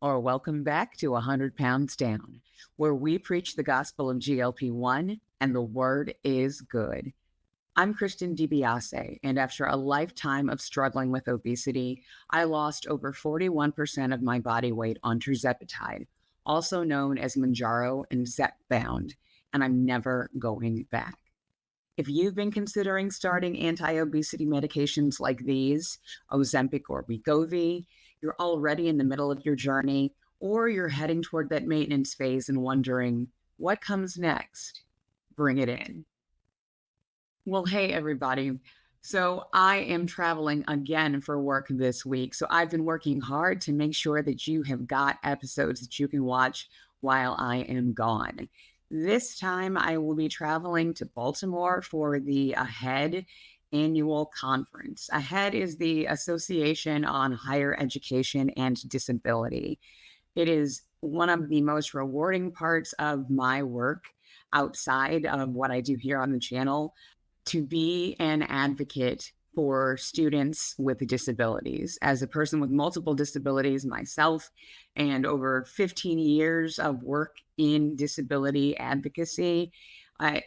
Welcome back to 100 Pounds Down, where we preach the gospel of GLP-1 and the word is good. I'm Kristen DiBiase, and after a lifetime of struggling with obesity, I lost over 41% of my body weight on tirzepatide, also known as Mounjaro and Zepbound, and I'm never going back. If you've been considering starting anti-obesity medications like these, Ozempic or Wegovy, you're already in the middle of your journey, or you're heading toward that maintenance phase and wondering, what comes next? Bring it in. Well, hey, everybody. So I am traveling again for work this week. So I've been working hard to make sure that you have got episodes that you can watch while I am gone. This time I will be traveling to Baltimore for the AHEAD annual conference. AHEAD is the Association on Higher Education and Disability. It is one of the most rewarding parts of my work outside of what I do here on the channel to be an advocate for students with disabilities. As a person with multiple disabilities myself, and over 15 years of work in disability advocacy,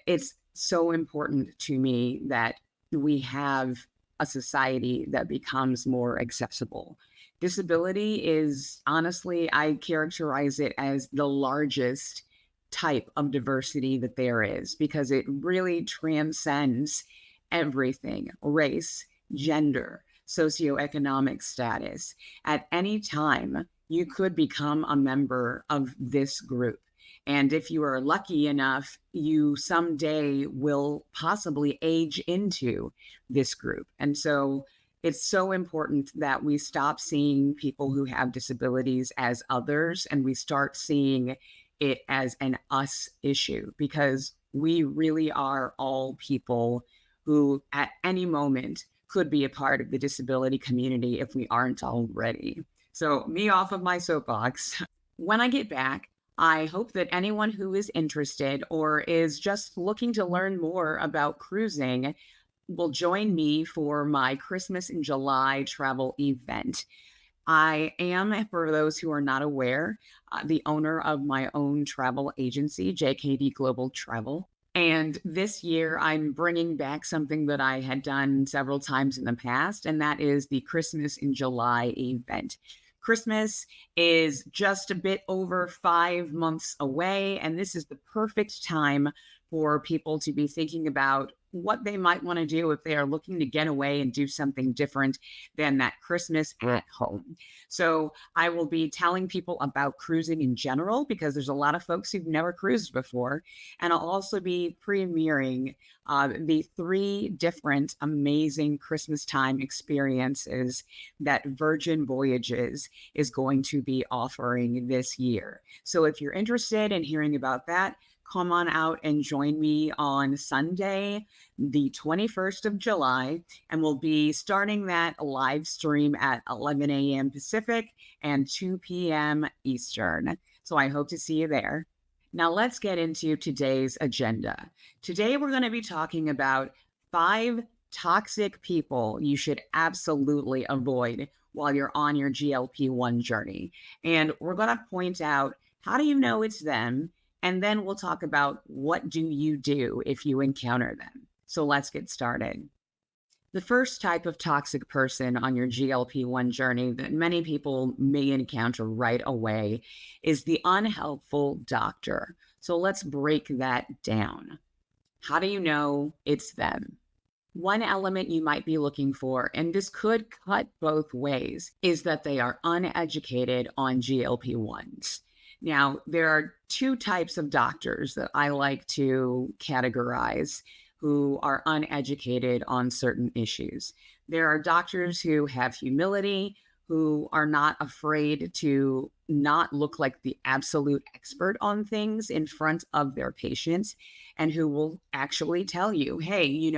it's so important to me that we have a society that becomes more accessible. Disability is, honestly, I characterize it as the largest type of diversity that there is, because it really transcends everything: race, gender, socioeconomic status. At any time, you could become a member of this group. And if you are lucky enough, you someday will possibly age into this group. And so it's so important that we stop seeing people who have disabilities as others, and we start seeing it as an us issue, because we really are all people who at any moment could be a part of the disability community if we aren't already. So me off of my soapbox. When I get back, I hope that anyone who is interested or is just looking to learn more about cruising will join me for my Christmas in July travel event. I am, for those who are not aware, the owner of my own travel agency, JKD Global Travel. And this year, I'm bringing back something that I had done several times in the past, and that is the Christmas in July event. Christmas is just a bit over 5 months away, and this is the perfect time for people to be thinking about what they might want to do if they are looking to get away and do something different than that Christmas at home. So I will be telling people about cruising in general, because there's a lot of folks who've never cruised before. And I'll also be premiering the 3 different amazing Christmas time experiences that Virgin Voyages is going to be offering this year. So if you're interested in hearing about that, come on out and join me on Sunday, the 21st of July, and we'll be starting that live stream at 11 a.m. Pacific and 2 p.m. Eastern. So I hope to see you there. Now let's get into today's agenda. Today we're going to be talking about 5 toxic people you should absolutely avoid while you're on your GLP-1 journey. And we're going to point out, how do you know it's them? And then we'll talk about, what do you do if you encounter them? So let's get started. The first type of toxic person on your GLP-1 journey that many people may encounter right away is the unhelpful doctor. So let's break that down. How do you know it's them? One element you might be looking for, and this could cut both ways, is that they are uneducated on GLP-1s. Now, there are 2 types of doctors that I like to categorize who are uneducated on certain issues. There are doctors who have humility, who are not afraid to not look like the absolute expert on things in front of their patients, and who will actually tell you, hey,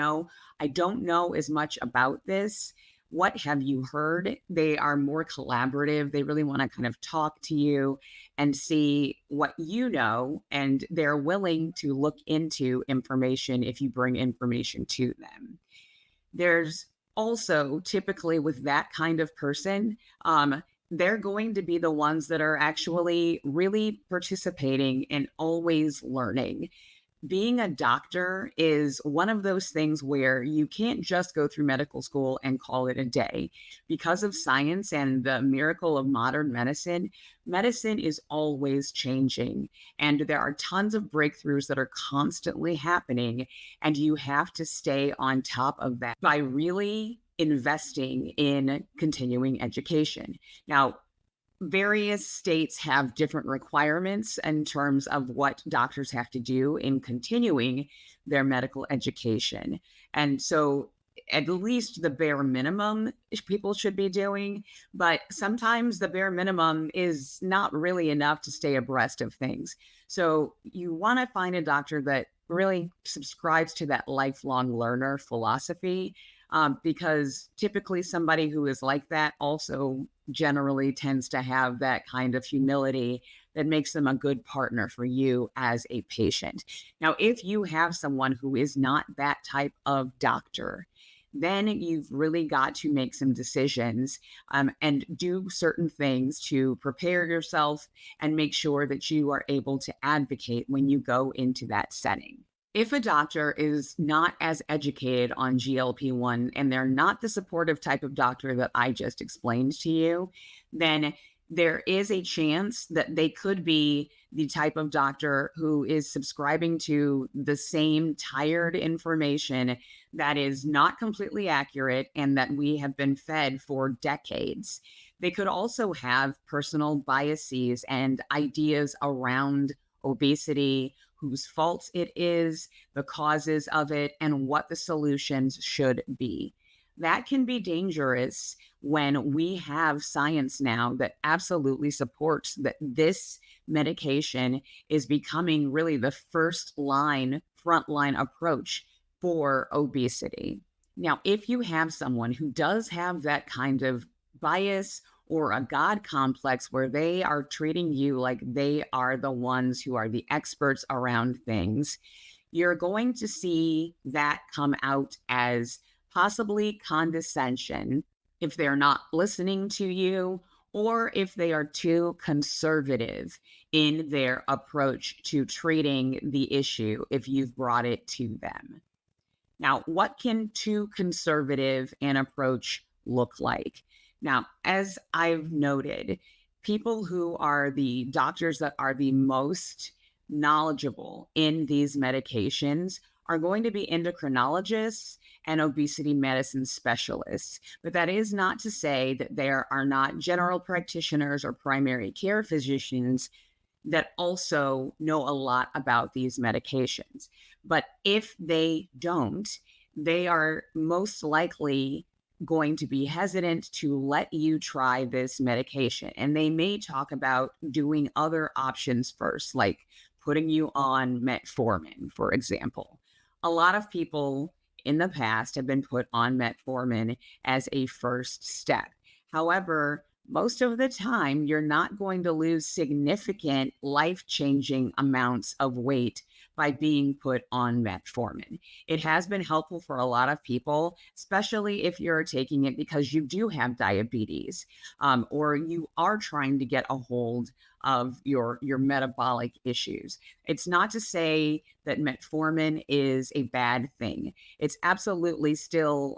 I don't know as much about this. What have you heard? They are more collaborative. They really want to kind of talk to you and see what you know, and they're willing to look into information if you bring information to them. There's also, typically with that kind of person, they're going to be the ones that are actually really participating and always learning. Being a doctor is one of those things where you can't just go through medical school and call it a day. Because of science and the miracle of modern medicine, medicine is always changing. And there are tons of breakthroughs that are constantly happening. And you have to stay on top of that by really investing in continuing education. Now, various states have different requirements in terms of what doctors have to do in continuing their medical education. And so, at least the bare minimum people should be doing, but sometimes the bare minimum is not really enough to stay abreast of things. So, you want to find a doctor that really subscribes to that lifelong learner philosophy, because typically somebody who is like that also generally tends to have that kind of humility that makes them a good partner for you as a patient. Now, if you have someone who is not that type of doctor, then you've really got to make some decisions, and do certain things to prepare yourself and make sure that you are able to advocate when you go into that setting. If a doctor is not as educated on GLP-1 and they're not the supportive type of doctor that I just explained to you, then there is a chance that they could be the type of doctor who is subscribing to the same tired information that is not completely accurate and that we have been fed for decades. They could also have personal biases and ideas around obesity, whose fault it is, the causes of it, and what the solutions should be. That can be dangerous when we have science now that absolutely supports that this medication is becoming really the frontline approach for obesity. Now, if you have someone who does have that kind of bias or a God complex where they are treating you like they are the ones who are the experts around things, you're going to see that come out as possibly condescension if they're not listening to you, or if they are too conservative in their approach to treating the issue if you've brought it to them. Now, what can too conservative an approach look like? Now, as I've noted, people who are the doctors that are the most knowledgeable in these medications are going to be endocrinologists and obesity medicine specialists. But that is not to say that there are not general practitioners or primary care physicians that also know a lot about these medications. But if they don't, they are most likely going to be hesitant to let you try this medication. And they may talk about doing other options first, like putting you on metformin, for example. A lot of people in the past have been put on metformin as a first step. However, most of the time, you're not going to lose significant life-changing amounts of weight by being put on metformin. It has been helpful for a lot of people, especially if you're taking it because you do have diabetes, or you are trying to get a hold of your metabolic issues. It's not to say that metformin is a bad thing. It's absolutely still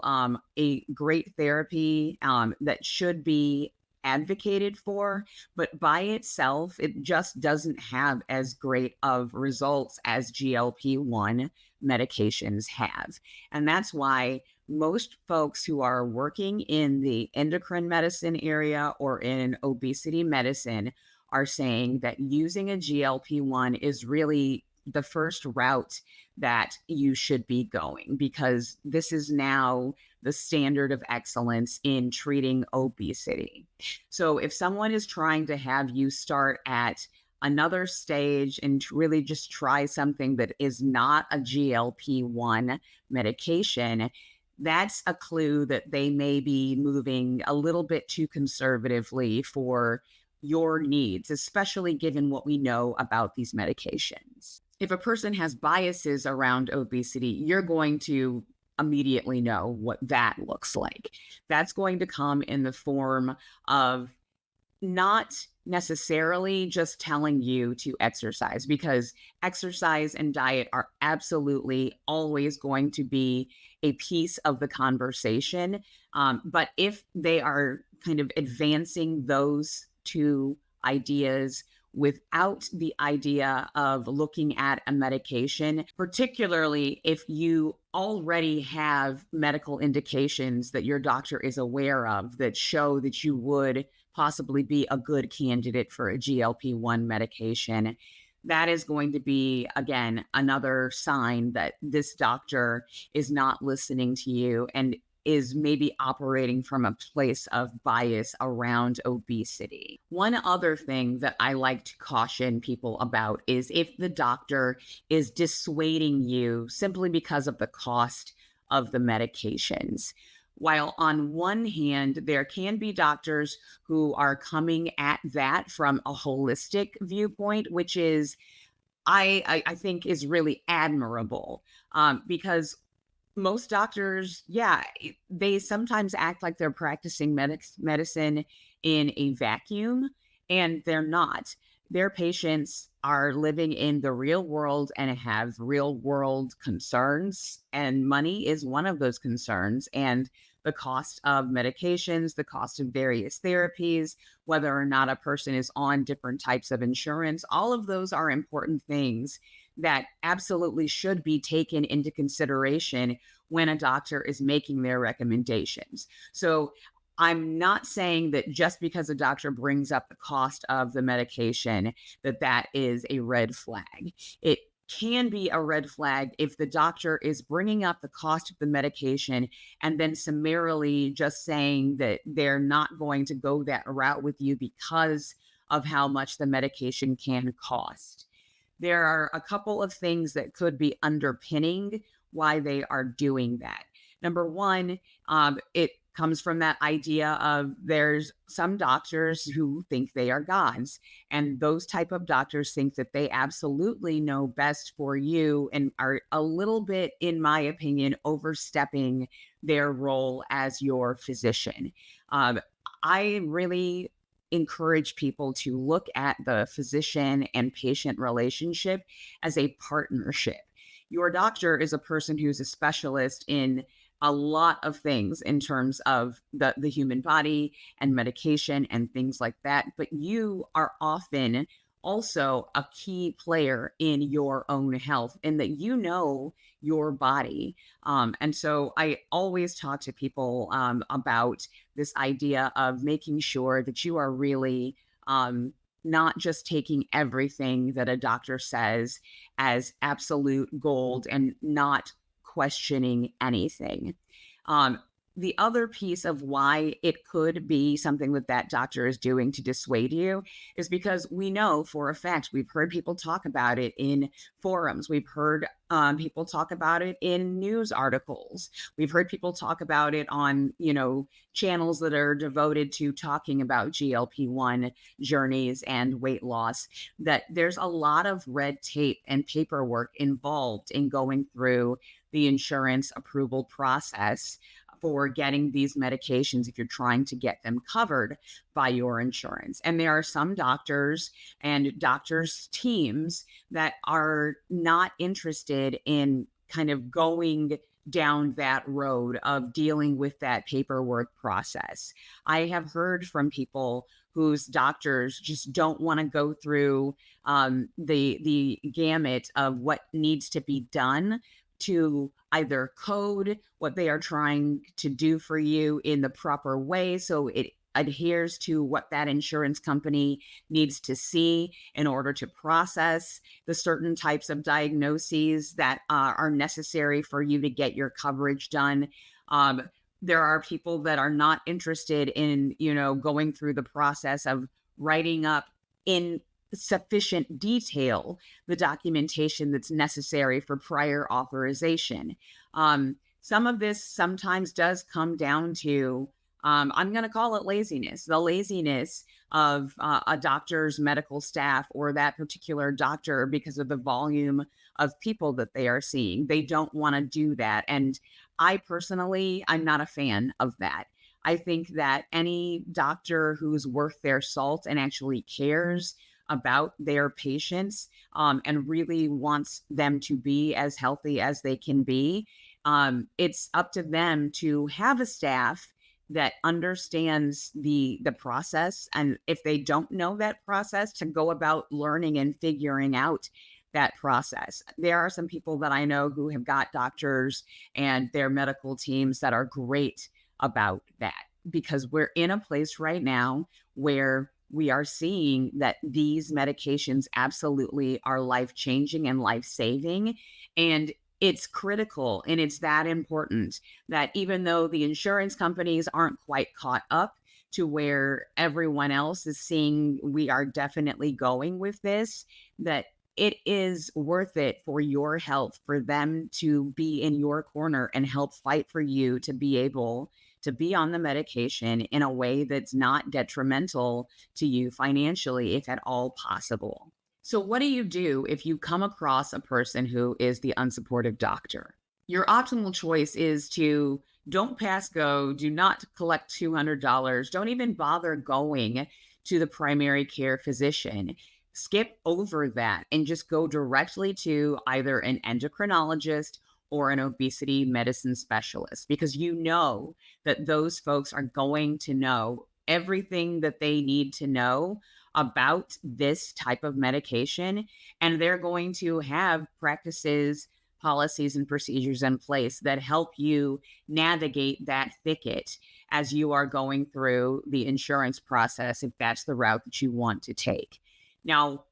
a great therapy that should be advocated for, but by itself, it just doesn't have as great of results as GLP-1 medications have. And that's why most folks who are working in the endocrine medicine area or in obesity medicine are saying that using a GLP-1 is really the first route that you should be going, because this is now the standard of excellence in treating obesity. So if someone is trying to have you start at another stage and really just try something that is not a GLP-1 medication, that's a clue that they may be moving a little bit too conservatively for your needs, especially given what we know about these medications. If a person has biases around obesity, you're going to immediately know what that looks like. That's going to come in the form of not necessarily just telling you to exercise, because exercise and diet are absolutely always going to be a piece of the conversation. But if they are kind of advancing those two ideas without the idea of looking at a medication, particularly if you already have medical indications that your doctor is aware of that show that you would possibly be a good candidate for a GLP-1 medication, that is going to be, again, another sign that this doctor is not listening to you and is maybe operating from a place of bias around obesity. One other thing that I like to caution people about is if the doctor is dissuading you simply because of the cost of the medications. While on one hand, there can be doctors who are coming at that from a holistic viewpoint, which is, I think, is really admirable, because most doctors, yeah, they sometimes act like they're practicing medicine in a vacuum, and they're not. Their patients are living in the real world and have real world concerns, and money is one of those concerns. And the cost of medications, the cost of various therapies, whether or not a person is on different types of insurance, all of those are important things that absolutely should be taken into consideration when a doctor is making their recommendations. So I'm not saying that just because a doctor brings up the cost of the medication, that that is a red flag. It can be a red flag if the doctor is bringing up the cost of the medication and then summarily just saying that they're not going to go that route with you because of how much the medication can cost. There are a couple of things that could be underpinning why they are doing that. Number one, it comes from that idea of there's some doctors who think they are gods, and those type of doctors think that they absolutely know best for you and are a little bit, in my opinion, overstepping their role as your physician. Um, I really encourage people to look at the physician and patient relationship as a partnership. Your doctor is a person who's a specialist in a lot of things in terms of the human body and medication and things like that. But you are often also a key player in your own health, and that you know your body. And so I always talk to people about this idea of making sure that you are really not just taking everything that a doctor says as absolute gold and not questioning anything. Um, the other piece of why it could be something that that doctor is doing to dissuade you is because we know for a fact, we've heard people talk about it in forums. We've heard people talk about it in news articles. We've heard people talk about it on, channels that are devoted to talking about GLP-1 journeys and weight loss, that there's a lot of red tape and paperwork involved in going through the insurance approval process for getting these medications if you're trying to get them covered by your insurance. And there are some doctors and doctors' teams that are not interested in kind of going down that road of dealing with that paperwork process. I have heard from people whose doctors just don't want to go through the gamut of what needs to be done to either code what they are trying to do for you in the proper way so it adheres to what that insurance company needs to see in order to process the certain types of diagnoses that are necessary for you to get your coverage done. There are people that are not interested in, going through the process of writing up in sufficient detail the documentation that's necessary for prior authorization. Some of this sometimes does come down to, I'm going to call it laziness, the laziness of a doctor's medical staff or that particular doctor because of the volume of people that they are seeing. They don't want to do that. And I personally, I'm not a fan of that. I think that any doctor who's worth their salt and actually cares about their patients, and really wants them to be as healthy as they can be, it's up to them to have a staff that understands the process, and if they don't know that process, to go about learning and figuring out that process. There are some people that I know who have got doctors and their medical teams that are great about that, because we're in a place right now where we are seeing that these medications absolutely are life changing and life saving. And it's critical and it's that important that even though the insurance companies aren't quite caught up to where everyone else is seeing we are definitely going with this, that it is worth it for your health for them to be in your corner and help fight for you to be able to be on the medication in a way that's not detrimental to you financially, if at all possible. So, what do you do if you come across a person who is the unsupportive doctor? Your optimal choice is to don't pass go, do not collect $200, don't even bother going to the primary care physician. Skip over that and just go directly to either an endocrinologist or an obesity medicine specialist, because you know that those folks are going to know everything that they need to know about this type of medication. And they're going to have practices, policies, and procedures in place that help you navigate that thicket as you are going through the insurance process, if that's the route that you want to take. Now,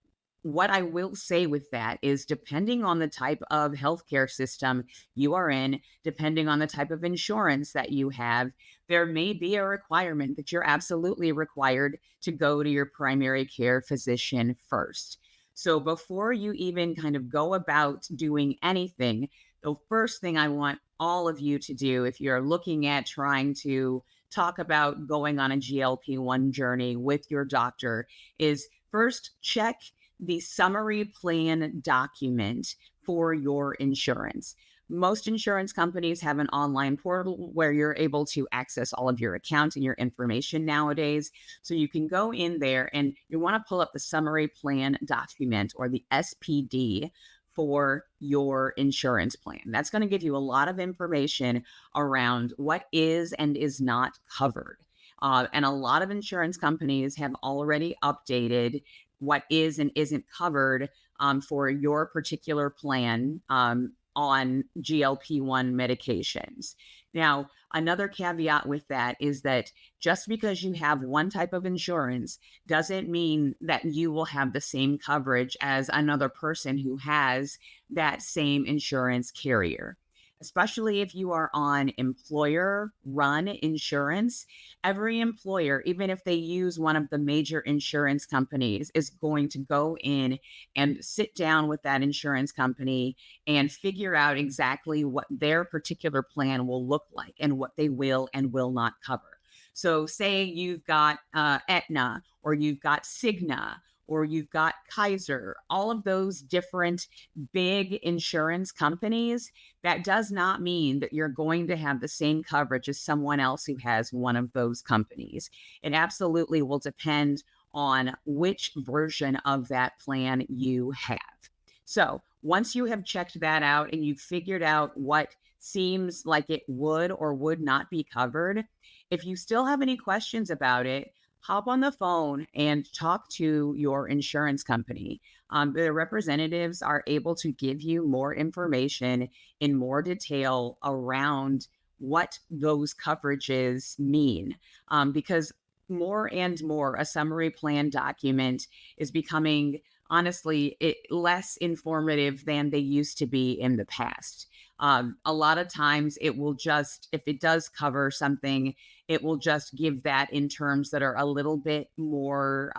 what I will say with that is, depending on the type of healthcare system you are in, depending on the type of insurance that you have, there may be a requirement that you're absolutely required to go to your primary care physician first. So before you even kind of go about doing anything, the first thing I want all of you to do, if you're looking at trying to talk about going on a GLP-1 journey with your doctor, is first check the summary plan document for your insurance. Most insurance companies have an online portal where you're able to access all of your accounts and your information nowadays. So you can go in there and you want to pull up the summary plan document, or the SPD, for your insurance plan. That's going to give you a lot of information around what is and is not covered. And a lot of insurance companies have already updated what is and isn't covered for your particular plan on GLP-1 medications. Now, another caveat with that is that just because you have one type of insurance doesn't mean that you will have the same coverage as another person who has that same insurance carrier. Especially if you are on employer-run insurance, every employer, even if they use one of the major insurance companies, is going to go in and sit down with that insurance company and figure out exactly what their particular plan will look like and what they will and will not cover. So say you've got Aetna, or you've got Cigna, or you've got Kaiser, all of those different big insurance companies, that does not mean that you're going to have the same coverage as someone else who has one of those companies. It absolutely will depend on which version of that plan you have. So once you have checked that out and you've figured out what seems like it would or would not be covered, if you still have any questions about it, hop on the phone and talk to your insurance company. The representatives are able to give you more information in more detail around what those coverages mean. Because more and more, a summary plan document is becoming, honestly, less informative than they used to be in the past. A lot of times it will just, if it does cover something, it will just give that in terms that are a little bit more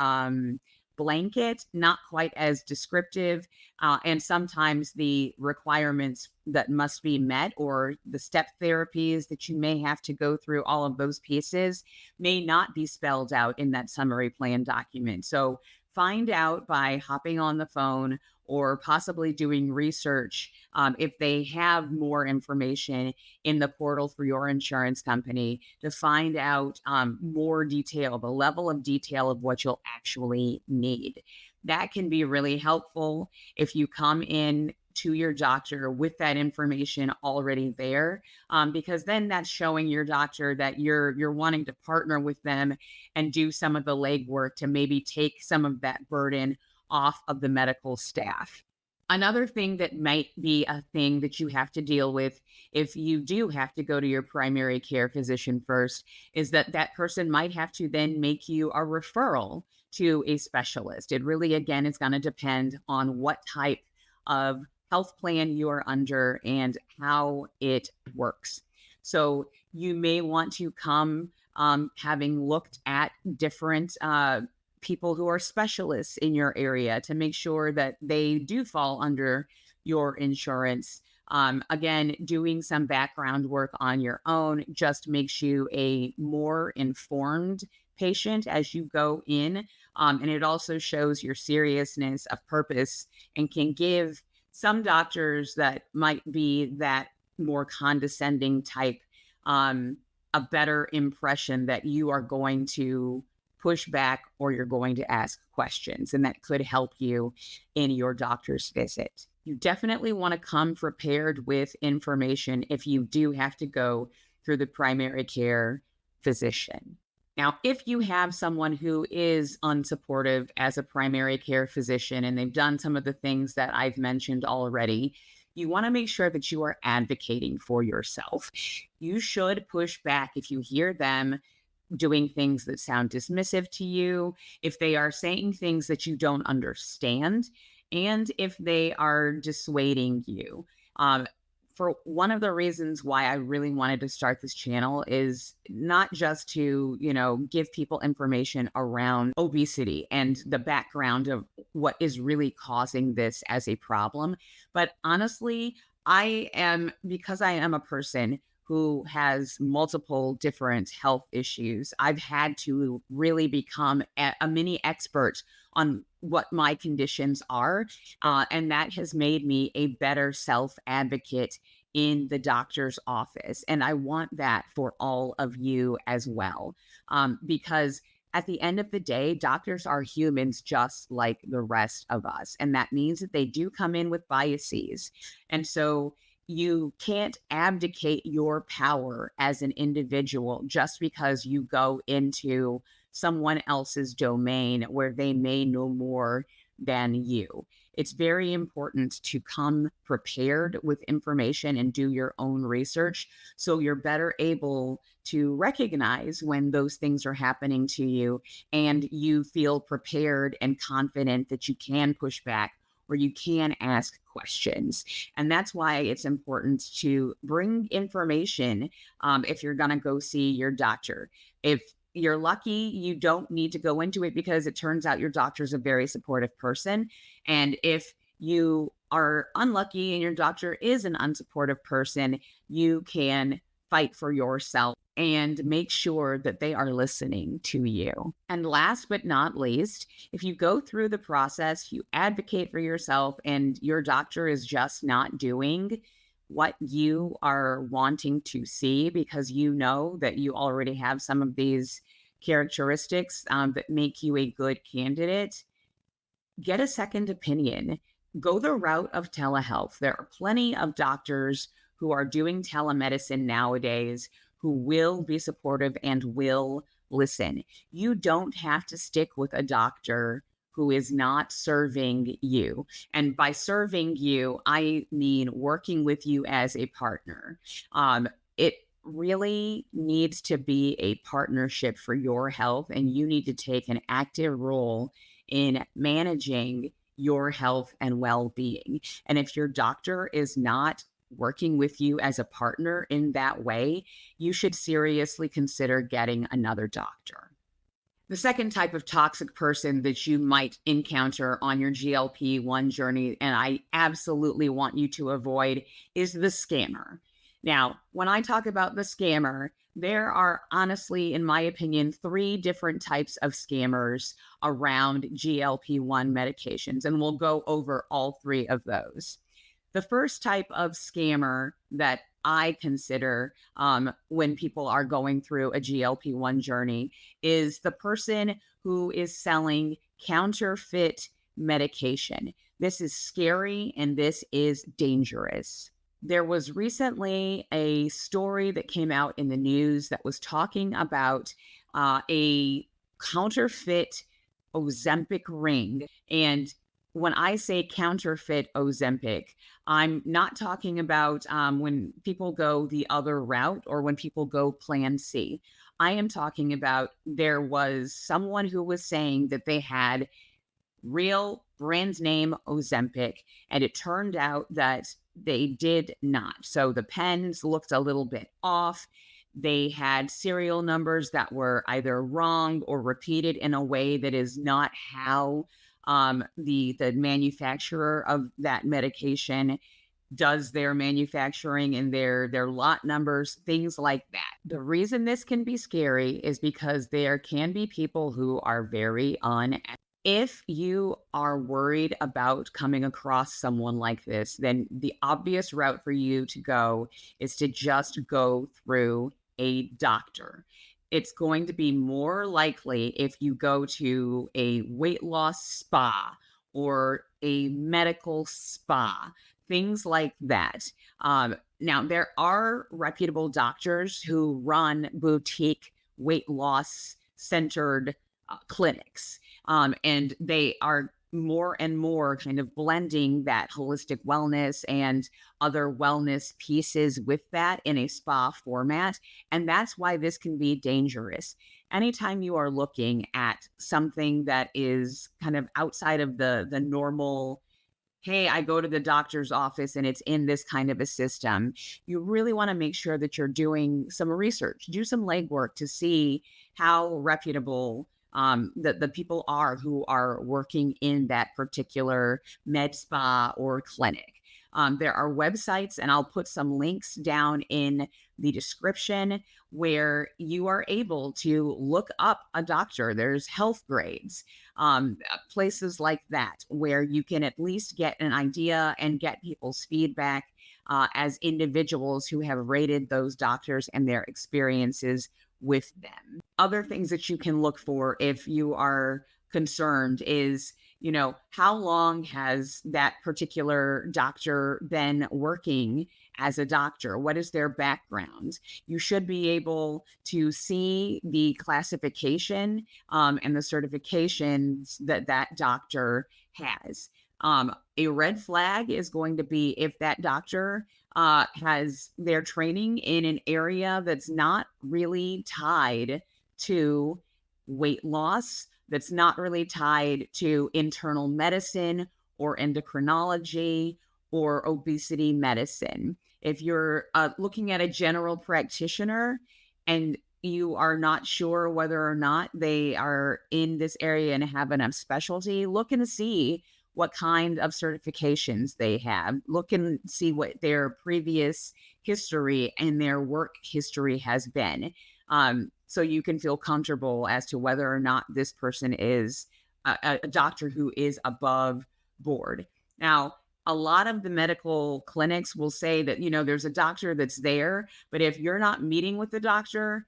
blanket, not quite as descriptive. And sometimes the requirements that must be met, or the step therapies that you may have to go through, all of those pieces may not be spelled out in that summary plan document. So find out by hopping on the phone or possibly doing research if they have more information in the portal for your insurance company to find out more detail, the level of detail of what you'll actually need. That can be really helpful if you come in to your doctor with that information already there, because then that's showing your doctor that you're wanting to partner with them and do some of the legwork to maybe take some of that burden off of the medical staff. Another thing that might be a thing that you have to deal with if you do have to go to your primary care physician first is that that person might have to then make you a referral to a specialist. It really, again, is going to depend on what type of health plan you are under and how it works. So you may want to come having looked at different people who are specialists in your area to make sure that they do fall under your insurance. Again, doing some background work on your own just makes you a more informed patient as you go in. And it also shows your seriousness of purpose and can give some doctors that might be that more condescending type a better impression that you are going to push back or you're going to ask questions, and that could help you in your doctor's visit. You definitely want to come prepared with information if you do have to go through the primary care physician. Now, if you have someone who is unsupportive as a primary care physician and they've done some of the things that I've mentioned already, you want to make sure that you are advocating for yourself. You should push back if you hear them doing things that sound dismissive to you, if they are saying things that you don't understand, and if they are dissuading you. For one of the reasons why I really wanted to start this channel is not just to, give people information around obesity and the background of what is really causing this as a problem, but honestly, because I am a person who has multiple different health issues, I've had to really become a mini expert on what my conditions are. And that has made me a better self-advocate in the doctor's office. And I want that for all of you as well. Because at the end of the day, doctors are humans just like the rest of us. And that means that they do come in with biases. And so you can't abdicate your power as an individual just because you go into someone else's domain where they may know more than you. It's very important to come prepared with information and do your own research so you're better able to recognize when those things are happening to you and you feel prepared and confident that you can push back or you can ask questions. And that's why it's important to bring information if you're going to go see your doctor. If you're lucky, you don't need to go into it because it turns out your doctor's a very supportive person. And if you are unlucky and your doctor is an unsupportive person, you can fight for yourself and make sure that they are listening to you. And last but not least, if you go through the process, you advocate for yourself and your doctor is just not doing what you are wanting to see because you know that you already have some of these characteristics that make you a good candidate, get a second opinion. Go the route of telehealth. There are plenty of doctors who are doing telemedicine nowadays who will be supportive and will listen. You don't have to stick with a doctor who is not serving you. And by serving you, I mean working with you as a partner. It really needs to be a partnership for your health, and you need to take an active role in managing your health and well-being. And if your doctor is not working with you as a partner in that way, you should seriously consider getting another doctor. The second type of toxic person that you might encounter on your GLP-1 journey, and I absolutely want you to avoid, is the scammer. Now, when I talk about the scammer, There are honestly, in my opinion, three different types of scammers around GLP-1 medications, and we'll go over all three of those. The first type of scammer that I consider when people are going through a GLP-1 journey is the person who is selling counterfeit medication. This is scary and this is dangerous. There was recently a story that came out in the news that was talking about a counterfeit Ozempic ring. And when I say counterfeit Ozempic, I'm not talking about when people go the other route or when people go plan C. I am talking about there was someone who was saying that they had real brand name Ozempic, and it turned out that they did not. So the pens looked a little bit off. They had serial numbers that were either wrong or repeated in a way that is not how the manufacturer of that medication does their manufacturing and their lot numbers, things like that. The reason this can be scary is because there can be people who are very unethical. If you are worried about coming across someone like this, then the obvious route for you to go is to just go through a doctor. It's going to be more likely if you go to a weight loss spa or a medical spa, things like that. Now, there are reputable doctors who run boutique weight loss centered clinics. And they are more and more kind of blending that holistic wellness and other wellness pieces with that in a spa format. And that's why this can be dangerous. Anytime you are looking at something that is kind of outside of the normal, hey, I go to the doctor's office and it's in this kind of a system, you really want to make sure that you're doing some research, do some legwork to see how reputable the people are who are working in that particular med spa or clinic. There are websites, and I'll put some links down in the description where you are able to look up a doctor. There's health grades, places like that, where you can at least get an idea and get people's feedback as individuals who have rated those doctors and their experiences with them. Other things that you can look for if you are concerned is, how long has that particular doctor been working as a doctor? What is their background? You should be able to see the classification and the certifications that that doctor has. A red flag is going to be if that doctor has their training in an area that's not really tied to weight loss, that's not really tied to internal medicine or endocrinology or obesity medicine. If you're looking at a general practitioner and you are not sure whether or not they are in this area and have enough specialty, look and see what kind of certifications they have. Look and see what their previous history and their work history has been. So you can feel comfortable as to whether or not this person is a doctor who is above board. Now, a lot of the medical clinics will say that, there's a doctor that's there, but if you're not meeting with the doctor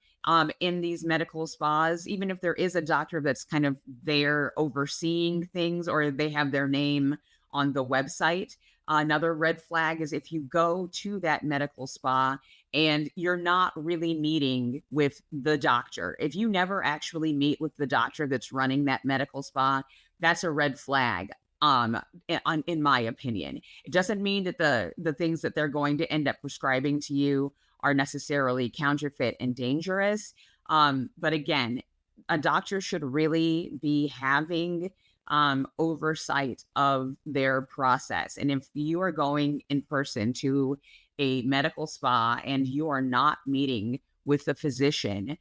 in these medical spas, even if there is a doctor that's kind of there overseeing things or they have their name on the website, another red flag is if you go to that medical spa and you're not really meeting with the doctor. If you never actually meet with the doctor that's running that medical spa, that's a red flag. In my opinion, it doesn't mean that the things that they're going to end up prescribing to you are necessarily counterfeit and dangerous. But again, a doctor should really be having oversight of their process. And if you are going in person to a medical spa and you are not meeting with the physician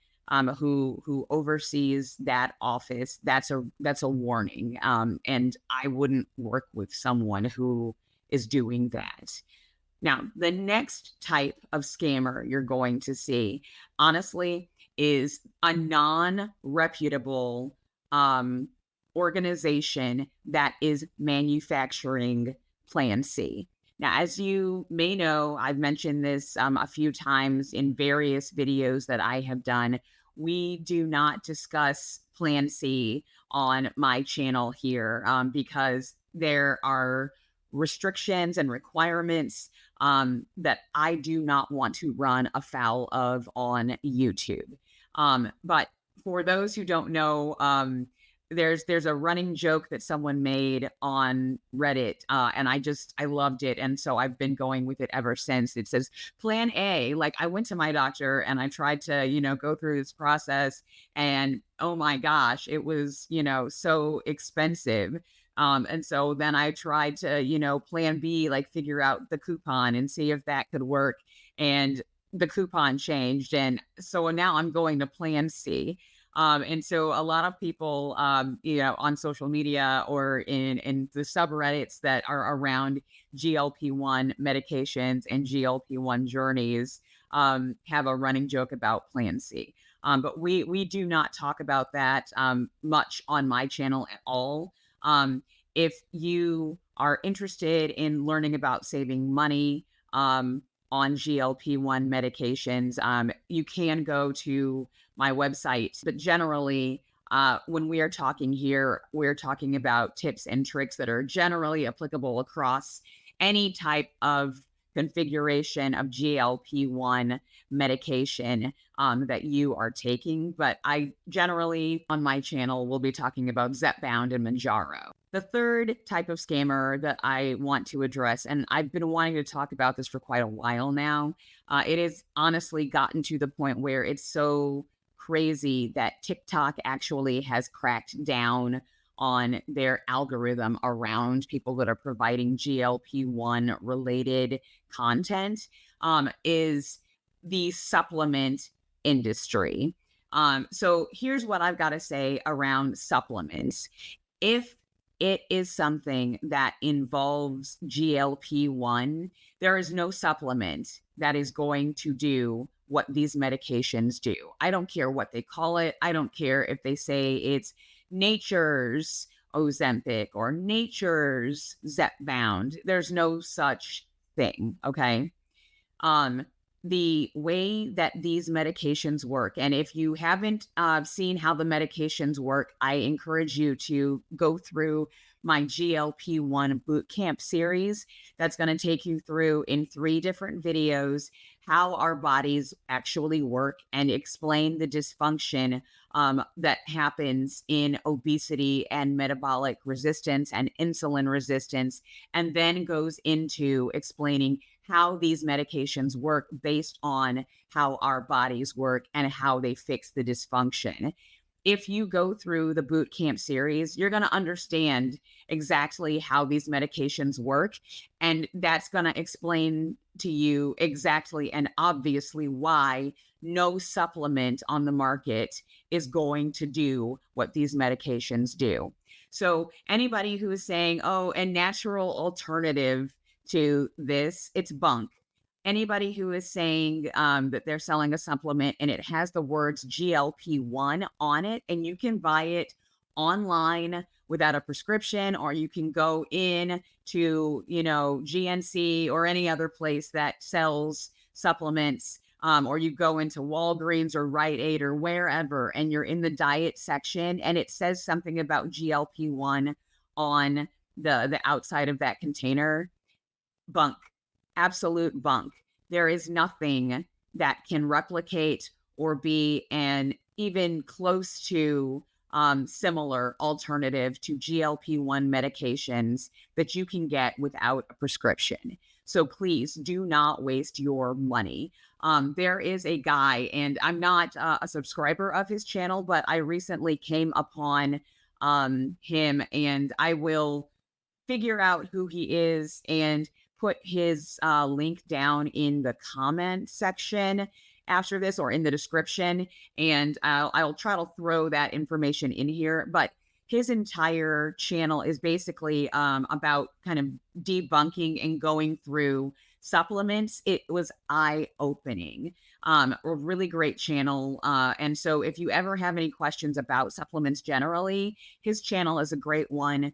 who oversees that office, that's a warning. And I wouldn't work with someone who is doing that. Now, the next type of scammer you're going to see, honestly, is a non-reputable um, organization that is manufacturing Plan C. Now, as you may know, I've mentioned this a few times in various videos that I have done. We do not discuss Plan C on my channel here because there are restrictions and requirements that I do not want to run afoul of on YouTube. But for those who don't know, there's a running joke that someone made on Reddit, and I loved it, and so I've been going with it ever since. It says Plan A. Like, I went to my doctor and I tried to go through this process, and oh my gosh, it was so expensive. And so then I tried to, Plan B, like figure out the coupon and see if that could work. And the coupon changed. And so now I'm going to Plan C. And so a lot of people, on social media or in the subreddits that are around GLP-1 medications and GLP-1 journeys, have a running joke about Plan C. But we do not talk about that much on my channel at all. If you are interested in learning about saving money on GLP-1 medications, you can go to my website. But generally, when we are talking here, we're talking about tips and tricks that are generally applicable across any type of configuration of GLP-1 medication that you are taking. But I generally, on my channel, will be talking about Zepbound and Mounjaro. The third type of scammer that I want to address, and I've been wanting to talk about this for quite a while now, it has honestly gotten to the point where it's so crazy that TikTok actually has cracked down on their algorithm around people that are providing GLP-1 related content, is the supplement industry. So here's what I've got to say around supplements. If it is something that involves GLP-1, there is no supplement that is going to do what these medications do. I don't care what they call it. I don't care if they say it's nature's Ozempic or nature's Zepbound. There's no such thing, okay? The way that these medications work, and if you haven't seen how the medications work, I encourage you to go through my GLP-1 bootcamp series. That's going to take you through in 3 different videos how our bodies actually work and explain the dysfunction that happens in obesity and metabolic resistance and insulin resistance, and then goes into explaining how these medications work based on how our bodies work and how they fix the dysfunction. If you go through the boot camp series, you're going to understand exactly how these medications work. And that's going to explain to you exactly and obviously why no supplement on the market is going to do what these medications do. So anybody who is saying, oh, a natural alternative to this, it's BUNK. Anybody who is saying that they're selling a supplement and it has the words GLP-1 on it, and you can buy it online without a prescription, or you can go in to, GNC or any other place that sells supplements, or you go into Walgreens or Rite Aid or wherever, and you're in the diet section and it says something about GLP-1 on the outside of that container. BUNK, absolute BUNK. There is nothing that can replicate or be an even close to similar alternative to GLP-1 medications that you can get without a prescription. So please do not waste your money. There is a guy, and I'm not a subscriber of his channel, but I recently came upon him, and I will figure out who he is and put his link down in the comment section after this, or in the description, and I'll try to throw that information in here. But his entire channel is basically about kind of debunking and going through supplements, it was eye-opening. A really great channel. And so if you ever have any questions about supplements generally, his channel is a great one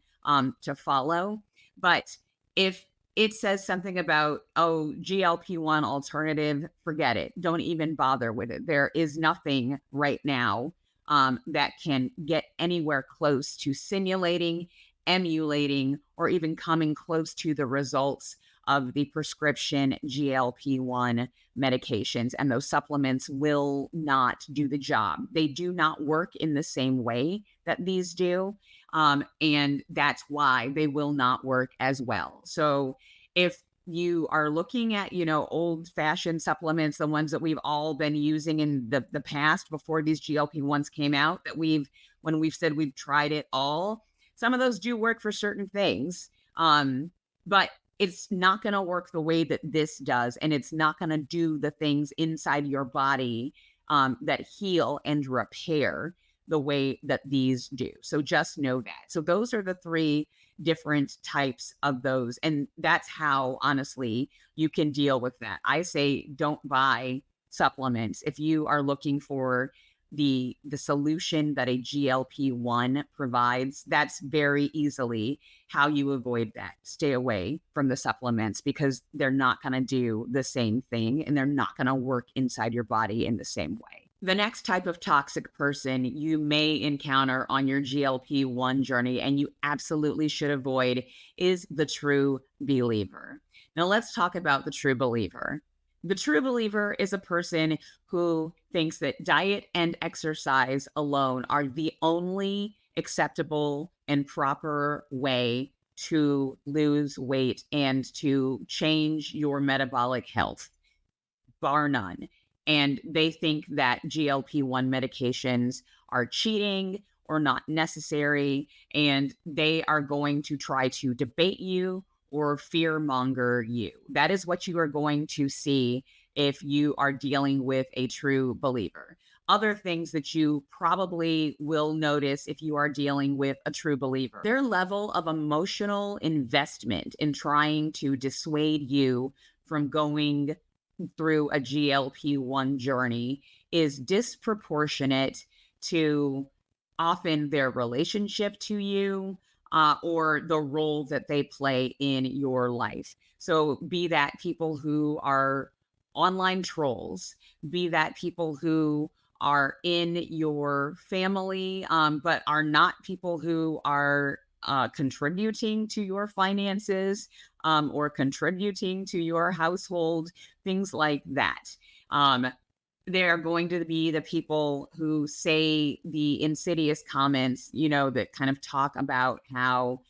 to follow. But if it says something about, oh, GLP-1 alternative, forget it. Don't even bother with it. There is nothing right now that can get anywhere close to simulating, emulating, or even coming close to the results of the prescription GLP-1 medications. And those supplements will not do the job. They do not work in the same way that these do. And that's why they will not work as well. So if you are looking at, old fashioned supplements, the ones that we've all been using in the past before these GLP-1s came out, that when we've said we've tried it all, some of those do work for certain things. But it's not going to work the way that this does. And it's not going to do the things inside your body that heal and repair the way that these do. So just know that. So those are the three different types of those. And that's how, honestly, you can deal with that. I say don't buy supplements if you are looking for the solution that a GLP-1 provides. That's very easily how you avoid that. Stay away from the supplements because they're not going to do the same thing and they're not going to work inside your body in the same way. The next type of toxic person you may encounter on your GLP-1 journey, and you absolutely should avoid, is the true believer. Now let's talk about the true believer. The true believer is a person who thinks that diet and exercise alone are the only acceptable and proper way to lose weight and to change your metabolic health, bar none. And they think that GLP-1 medications are cheating or not necessary, and they are going to try to debate you or fearmonger you. That is what you are going to see if you are dealing with a true believer. Other things that you probably will notice if you are dealing with a true believer: their level of emotional investment in trying to dissuade you from going through a GLP-1 journey is disproportionate to often their relationship to you, or the role that they play in your life. So be that people who are online trolls, be that people who are in your family, but are not people who are contributing to your finances, or contributing to your household, things like that. They're going to be the people who say the insidious comments, that kind of talk about how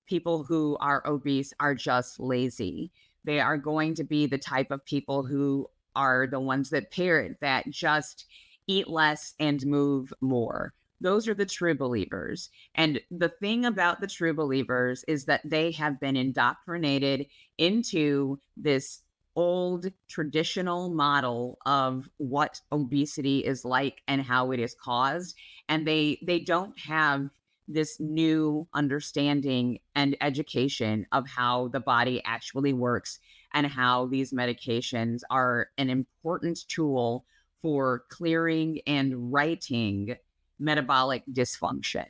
people who are obese are just lazy. They are going to be the type of people who are the ones that parrot that just eat less and move more. Those are the true believers. And the thing about the true believers is that they have been indoctrinated into this old traditional model of what obesity is like and how it is caused. And they don't have this new understanding and education of how the body actually works and how these medications are an important tool for clearing and righting metabolic dysfunction.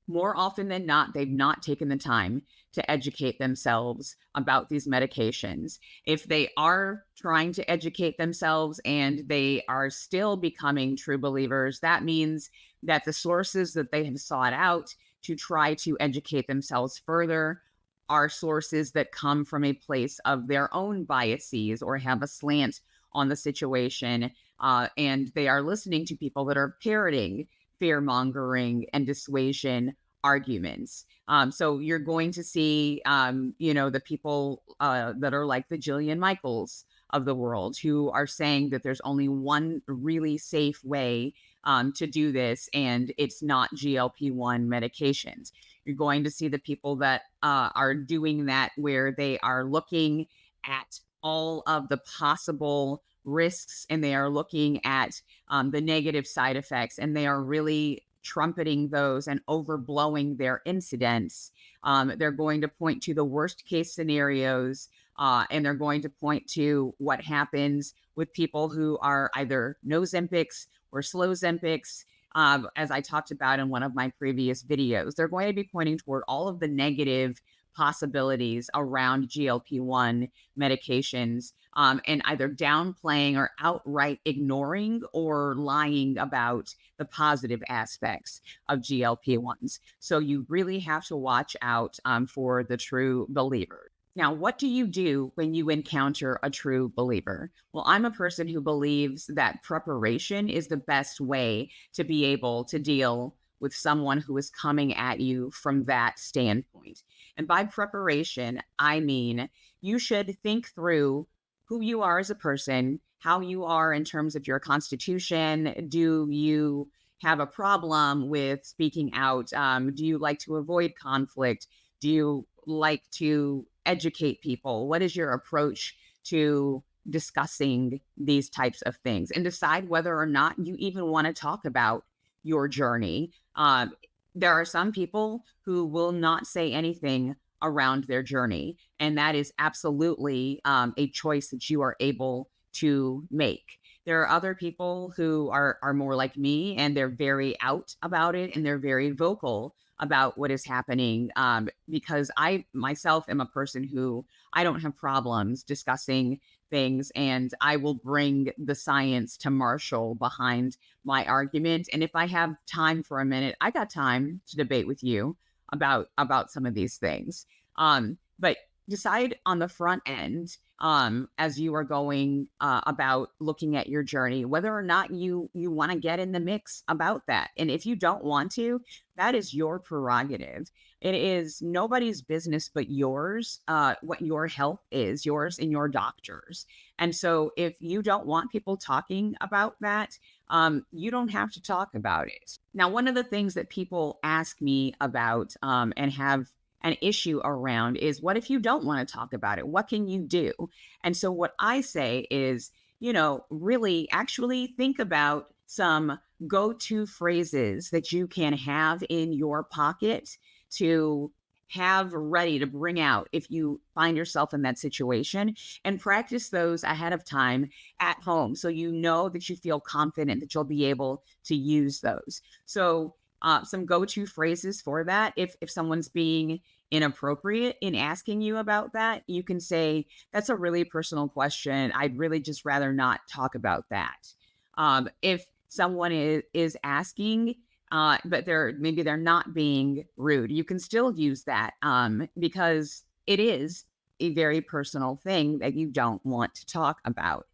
More often than not, they've not taken the time to educate themselves about these medications. If they are trying to educate themselves and they are still becoming true believers, that means that the sources that they have sought out to try to educate themselves further are sources that come from a place of their own biases or have a slant on the situation. And they are listening to people that are parroting fear-mongering and dissuasion arguments. So you're going to see, the people that are like the Jillian Michaels of the world who are saying that there's only one really safe way to do this, and it's not GLP-1 medications. You're going to see the people that are doing that where they are looking at all of the possible risks and they are looking at the negative side effects, and they are really trumpeting those and overblowing their incidence. They're going to point to the worst case scenarios And they're going to point to what happens with people who are either no Zempics or slow Zempics. As I talked about in one of my previous videos, they're going to be pointing toward all of the negative possibilities around GLP-1 medications, and either downplaying or outright ignoring or lying about the positive aspects of GLP-1s. So you really have to watch out for the true believer. Now, what do you do when you encounter a true believer? Well, I'm a person who believes that preparation is the best way to be able to deal with someone who is coming at you from that standpoint. And by preparation, I mean you should think through who you are as a person, how you are in terms of your constitution. Do you have a problem with speaking out? Do you like to avoid conflict? Do you like to educate people? What is your approach to discussing these types of things? And decide whether or not you even want to talk about your journey. There are some people who will not say anything around their journey, and that is absolutely a choice that you are able to make. There are other people who are more like me, and they're very out about it, and they're very vocal about what is happening, because I myself am a person who I don't have problems discussing things, and I will bring the science to marshal behind my argument. And if I have time for a minute, I got time to debate with you about some of these things. But decide on the front end, as you are going about looking at your journey, whether or not you want to get in the mix about that. And if you don't want to, that is your prerogative. It is nobody's business but yours, what your health is, yours and your doctor's. And so if you don't want people talking about that, you don't have to talk about it. Now, one of the things that people ask me about, and have an issue around, is what if you don't want to talk about it? What can you do? And so what I say is, really actually think about some go-to phrases that you can have in your pocket to have ready to bring out if you find yourself in that situation, and practice those ahead of time at home so you know that you feel confident that you'll be able to use those. So some go-to phrases for that, if someone's being inappropriate in asking you about that, you can say, that's a really personal question. I'd really just rather not talk about that. If someone is asking, but they're not being rude, you can still use that, because it is a very personal thing that you don't want to talk about.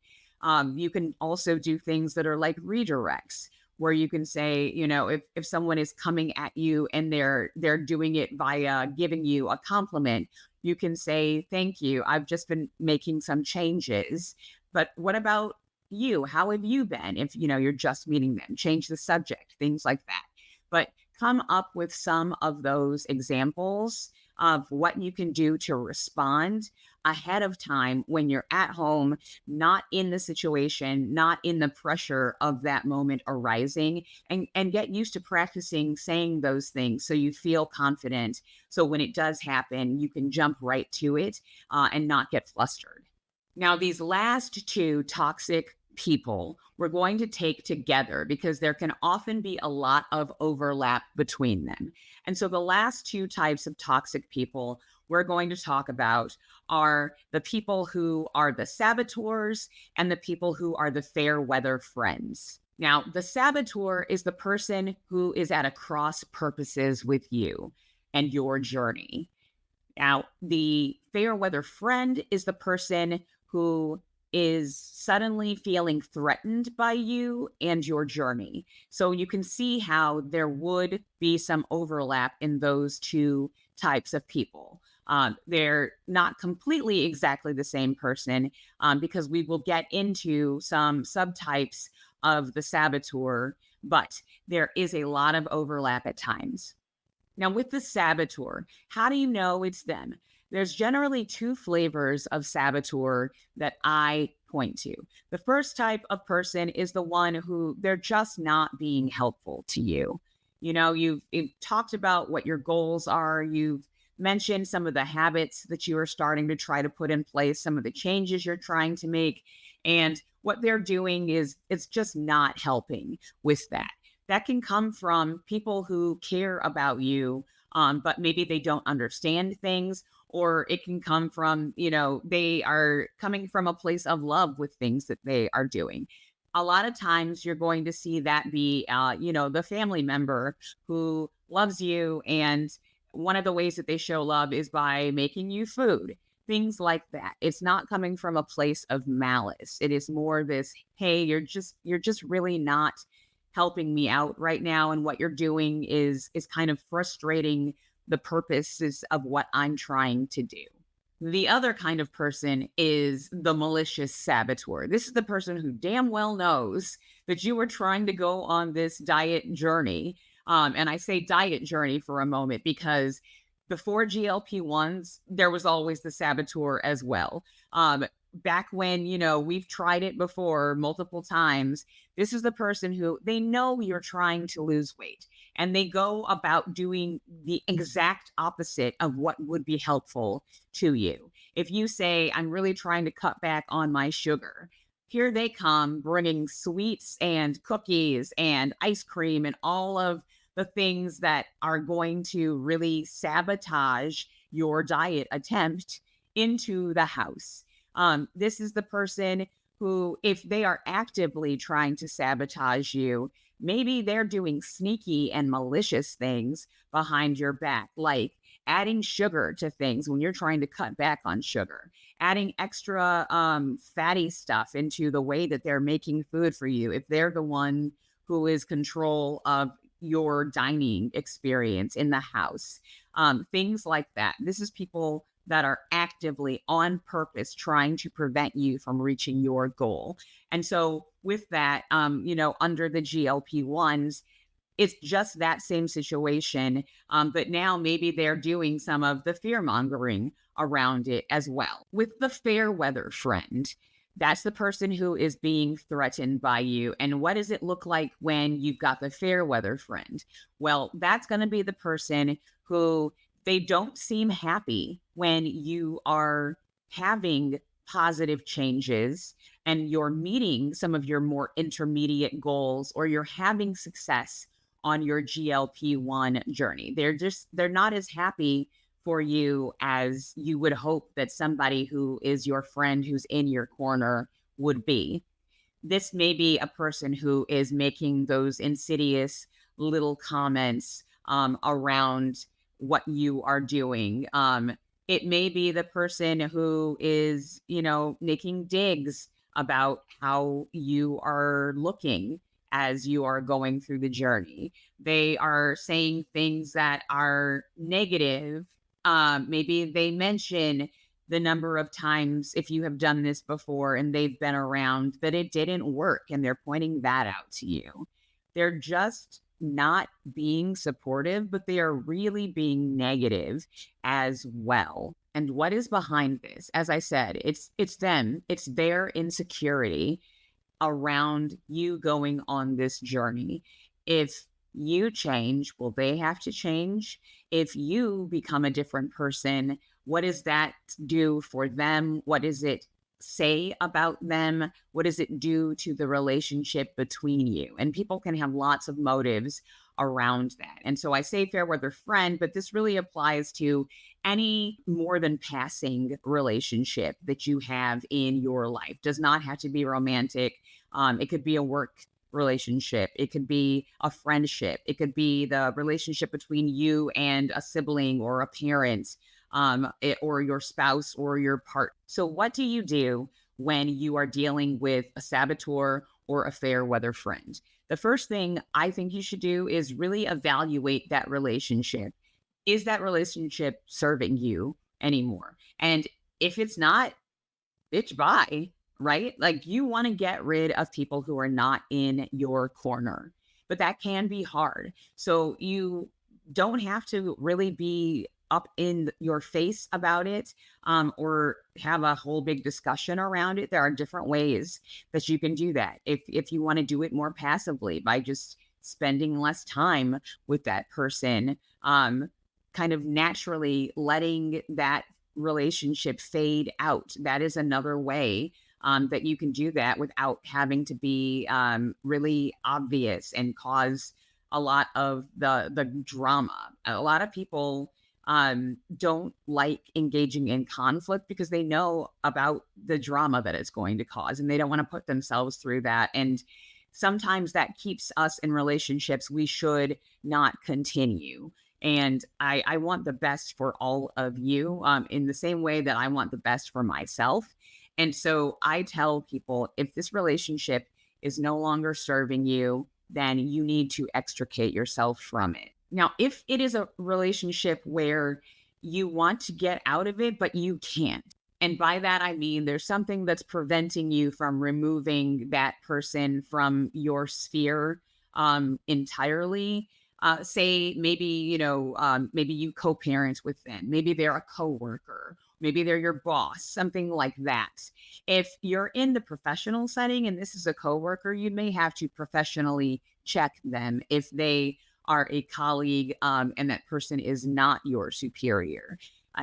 You can also do things that are like redirects, where you can say, if someone is coming at you and they're doing it via giving you a compliment, you can say, thank you, I've just been making some changes, but what about you? How have you been? If you're just meeting them, change the subject, things like that. But come up with some of those examples of what you can do to respond ahead of time when you're at home, not in the situation, not in the pressure of that moment arising, and get used to practicing saying those things so you feel confident. So when it does happen, you can jump right to it, and not get flustered. Now, these last two toxic people we're going to take together because there can often be a lot of overlap between them. And so the last two types of toxic people we're going to talk about are the people who are the saboteurs and the people who are the fair weather friends. Now, the saboteur is the person who is at a cross purposes with you and your journey. Now, the fair weather friend is the person who is suddenly feeling threatened by you and your journey. So you can see how there would be some overlap in those two types of people. They're not completely exactly the same person, because we will get into some subtypes of the saboteur, but there is a lot of overlap at times. Now, with the saboteur, how do you know it's them? There's generally two flavors of saboteur that I point to. The first type of person is the one who they're just not being helpful to you. You've talked about what your goals are. You've mention some of the habits that you are starting to try to put in place, some of the changes you're trying to make. And what they're doing is it's just not helping with that. That can come from people who care about you, but maybe they don't understand things, or it can come from, they are coming from a place of love with things that they are doing. A lot of times you're going to see that be, the family member who loves you. And one of the ways that they show love is by making you food, things like that. It's not coming from a place of malice. It is more this, hey, you're just really not helping me out right now. And what you're doing is kind of frustrating the purposes of what I'm trying to do. The other kind of person is the malicious saboteur. This is the person who damn well knows that you are trying to go on this diet journey. And I say diet journey for a moment because before GLP-1s, there was always the saboteur as well. Back when, we've tried it before multiple times, this is the person who they know you're trying to lose weight and they go about doing the exact opposite of what would be helpful to you. If you say, I'm really trying to cut back on my sugar, here they come bringing sweets and cookies and ice cream and all of the things that are going to really sabotage your diet attempt into the house. This is the person who, if they are actively trying to sabotage you, maybe they're doing sneaky and malicious things behind your back, like adding sugar to things when you're trying to cut back on sugar, adding extra fatty stuff into the way that they're making food for you. If they're the one who is control of your dining experience in the house, things like that. This is people that are actively on purpose trying to prevent you from reaching your goal. And so with that, under the GLP-1s, it's just that same situation. But now maybe they're doing some of the fear mongering around it as well. With the fair weather friend, that's the person who is being threatened by you. And what does it look like when you've got the fair weather friend? Well, that's going to be the person who they don't seem happy when you are having positive changes and you're meeting some of your more intermediate goals, or you're having success on your GLP-1 journey. They're not as happy for you as you would hope that somebody who is your friend, who's in your corner, would be. This may be a person who is making those insidious little comments around what you are doing. It may be the person who is, making digs about how you are looking as you are going through the journey. They are saying things that are negative. Maybe they mention the number of times, if you have done this before and they've been around, that it didn't work, and they're pointing that out to you. They're just not being supportive, but they are really being negative as well. And what is behind this? As I said, it's them. It's their insecurity around you going on this journey. If you change, will they have to change? If you become a different person, what does that do for them? What does it say about them? What does it do to the relationship between you? And people can have lots of motives around that. And so I say fair weather friend, but this really applies to any more than passing relationship that you have in your life. Does not have to be romantic. It could be a work relationship. It could be a friendship. It could be the relationship between you and a sibling or a parent, or your spouse or your partner. So what do you do when you are dealing with a saboteur or a fair weather friend? The first thing I think you should do is really evaluate that relationship. Is that relationship serving you anymore? And if it's not, bitch, bye, right? Like, you want to get rid of people who are not in your corner, but that can be hard. So you don't have to really be up in your face about it, or have a whole big discussion around it. There are different ways that you can do that. If you want to do it more passively by just spending less time with that person, kind of naturally letting that relationship fade out. That is another way that you can do that without having to be really obvious and cause a lot of the drama. A lot of people don't like engaging in conflict because they know about the drama that it's going to cause, and they don't want to put themselves through that. And sometimes that keeps us in relationships we should not continue. And I want the best for all of you in the same way that I want the best for myself. And so I tell people, if this relationship is no longer serving you, then you need to extricate yourself from it. Now, if it is a relationship where you want to get out of it, but you can't, and by that, I mean there's something that's preventing you from removing that person from your sphere entirely. Say maybe, maybe you co-parent with them. Maybe they're a coworker. Maybe they're your boss, something like that. If you're in the professional setting and this is a coworker, you may have to professionally check them if they are a colleague and that person is not your superior.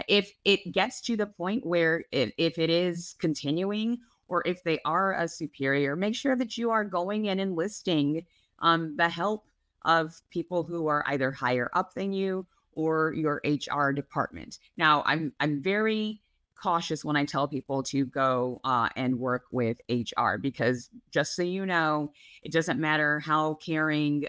If it gets to the point where if it is continuing, or if they are a superior, make sure that you are going and enlisting the help of people who are either higher up than you or your HR department. Now, I'm very cautious when I tell people to go and work with HR, because just so you know, it doesn't matter how caring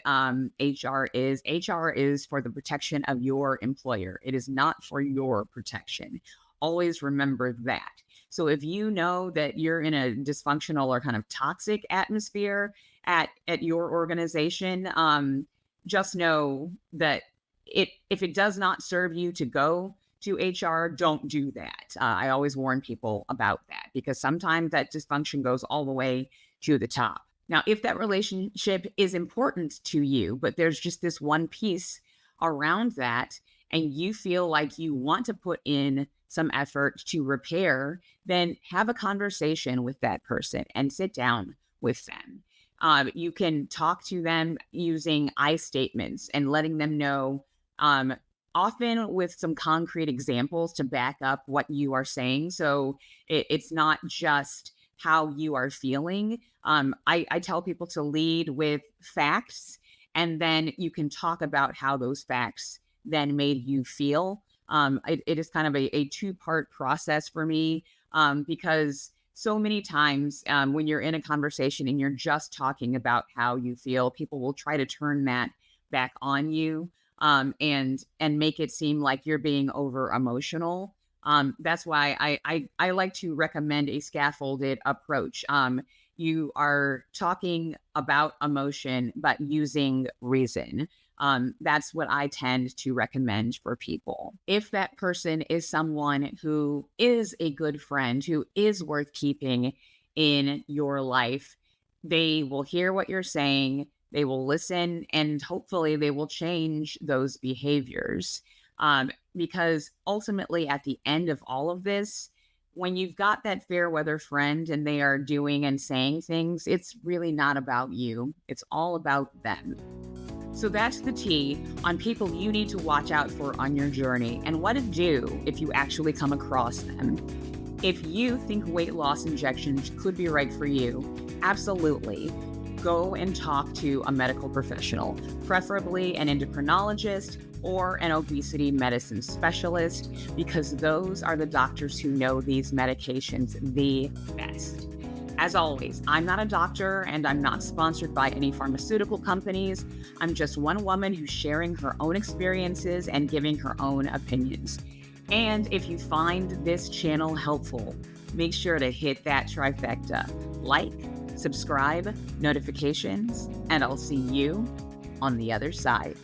HR is. HR is for the protection of your employer. It is not for your protection. Always remember that. So if you know that you're in a dysfunctional or kind of toxic atmosphere at your organization, just know that if it does not serve you to go to HR, don't do that. I always warn people about that, because sometimes that dysfunction goes all the way to the top. Now, if that relationship is important to you, but there's just this one piece around that, and you feel like you want to put in some effort to repair, then have a conversation with that person and sit down with them. You can talk to them using I statements and letting them know, often with some concrete examples to back up what you are saying. So it's not just how you are feeling. I tell people to lead with facts, and then you can talk about how those facts then made you feel. It is kind of a two-part process for me, because so many times when you're in a conversation and you're just talking about how you feel, people will try to turn that back on you and make it seem like you're being over emotional. That's why I like to recommend a scaffolded approach. You are talking about emotion, but using reason. That's what I tend to recommend for people. If that person is someone who is a good friend, who is worth keeping in your life, they will hear what you're saying, they will listen, and hopefully they will change those behaviors. Because ultimately, at the end of all of this, when you've got that fair weather friend and they are doing and saying things, it's really not about you. It's all about them. So that's the tea on people you need to watch out for on your journey and what to do if you actually come across them. If you think weight loss injections could be right for you, absolutely. Go and talk to a medical professional, preferably an endocrinologist or an obesity medicine specialist, because those are the doctors who know these medications the best. As always, I'm not a doctor and I'm not sponsored by any pharmaceutical companies. I'm just one woman who's sharing her own experiences and giving her own opinions. And if you find this channel helpful, make sure to hit that trifecta: like, subscribe, notifications, and I'll see you on the other side.